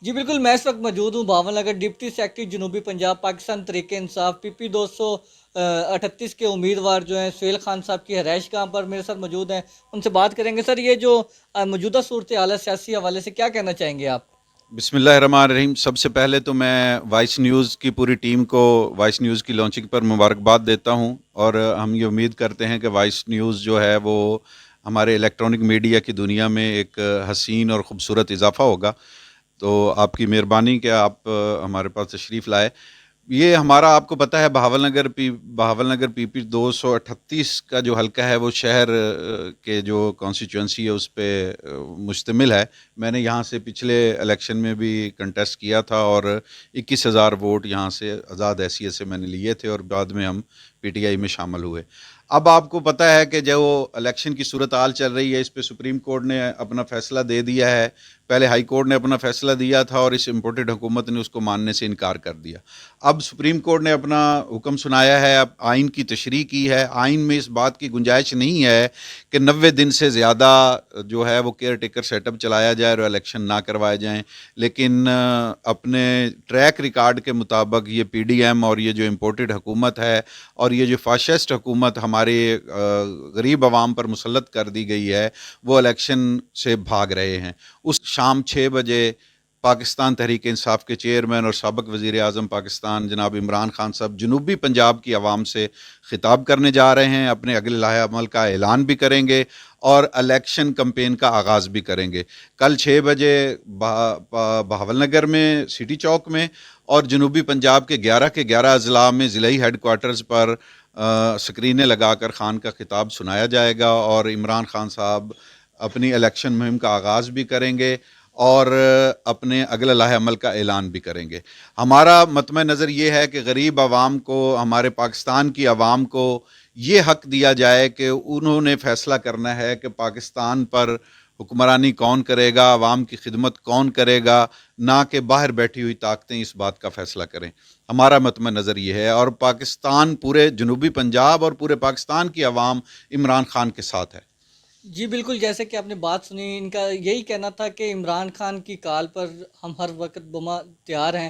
جی بالکل، میں اس وقت موجود ہوں بھاون نگر ڈپٹی سیکرٹری جنوبی پنجاب پاکستان تحریک انصاف پی پی 238 کے امیدوار جو ہیں سہیل خان صاحب کی رہائش گاہ پر میرے ساتھ موجود ہیں، ان سے بات کریں گے۔ سر، یہ جو موجودہ صورتحال ہے سیاسی حوالے سے، کیا کہنا چاہیں گے آپ؟ بسم اللہ الرحمن الرحیم۔ سب سے پہلے تو میں وائس نیوز کی پوری ٹیم کو وائس نیوز کی لانچنگ پر مبارکباد دیتا ہوں، اور ہم یہ امید کرتے ہیں کہ وائس نیوز جو ہے وہ ہمارے الیکٹرانک میڈیا کی دنیا میں ایک حسین اور خوبصورت اضافہ ہوگا۔ تو آپ کی مہربانی کہ آپ ہمارے پاس تشریف لائے۔ یہ ہمارا، آپ کو پتہ ہے، بہاول نگر پی پی 238 کا جو حلقہ ہے وہ شہر کے جو کانسٹیچوئنسی ہے اس پہ مشتمل ہے۔ میں نے یہاں سے پچھلے الیکشن میں بھی کنٹیسٹ کیا تھا، اور 21,000 ووٹ یہاں سے آزاد حیثیت سے میں نے لیے تھے، اور بعد میں ہم پی ٹی آئی میں شامل ہوئے۔ اب آپ کو پتہ ہے کہ جو الیکشن کی صورتحال چل رہی ہے، اس پہ سپریم کورٹ نے اپنا فیصلہ دے دیا ہے۔ پہلے ہائی کورٹ نے اپنا فیصلہ دیا تھا، اور اس امپورٹڈ حکومت نے اس کو ماننے سے انکار کر دیا۔ اب سپریم کورٹ نے اپنا حکم سنایا ہے، اب آئین کی تشریح کی ہے۔ آئین میں اس بات کی گنجائش نہیں ہے کہ 90 دن سے زیادہ جو ہے وہ کیئر ٹیکر سیٹ اپ چلایا جائے اور الیکشن نہ کروائے جائیں، لیکن اپنے ٹریک ریکارڈ کے مطابق یہ پی ڈی ایم اور یہ جو امپورٹڈ حکومت ہے اور یہ جو فاشسٹ حکومت ہمارے غریب عوام پر مسلط کر دی گئی ہے، وہ الیکشن سے بھاگ رہے ہیں۔ اس شام 6 بجے پاکستان تحریک انصاف کے چیئرمین اور سابق وزیر اعظم پاکستان جناب عمران خان صاحب جنوبی پنجاب کی عوام سے خطاب کرنے جا رہے ہیں، اپنے اگلے لائحہ عمل کا اعلان بھی کریں گے اور الیکشن کمپین کا آغاز بھی کریں گے۔ کل 6 بجے بہاول نگر میں سٹی چوک میں، اور جنوبی پنجاب کے 11 اضلاع میں ضلعی ہیڈ کوارٹرز پر سکرینیں لگا کر خان کا خطاب سنایا جائے گا، اور عمران خان صاحب اپنی الیکشن مہم کا آغاز بھی کریں گے اور اپنے اگلے لائحہ عمل کا اعلان بھی کریں گے۔ ہمارا مطمع نظر یہ ہے کہ غریب عوام کو، ہمارے پاکستان کی عوام کو یہ حق دیا جائے کہ انہوں نے فیصلہ کرنا ہے کہ پاکستان پر حکمرانی کون کرے گا، عوام کی خدمت کون کرے گا، نہ کہ باہر بیٹھی ہوئی طاقتیں اس بات کا فیصلہ کریں۔ ہمارا مطمع نظر یہ ہے، اور پاکستان، پورے جنوبی پنجاب اور پورے پاکستان کی عوام عمران خان کے ساتھ ہے۔ جی بالکل، جیسے کہ آپ نے بات سنی، ان کا یہی کہنا تھا کہ عمران خان کی کال پر ہم ہر وقت بما تیار ہیں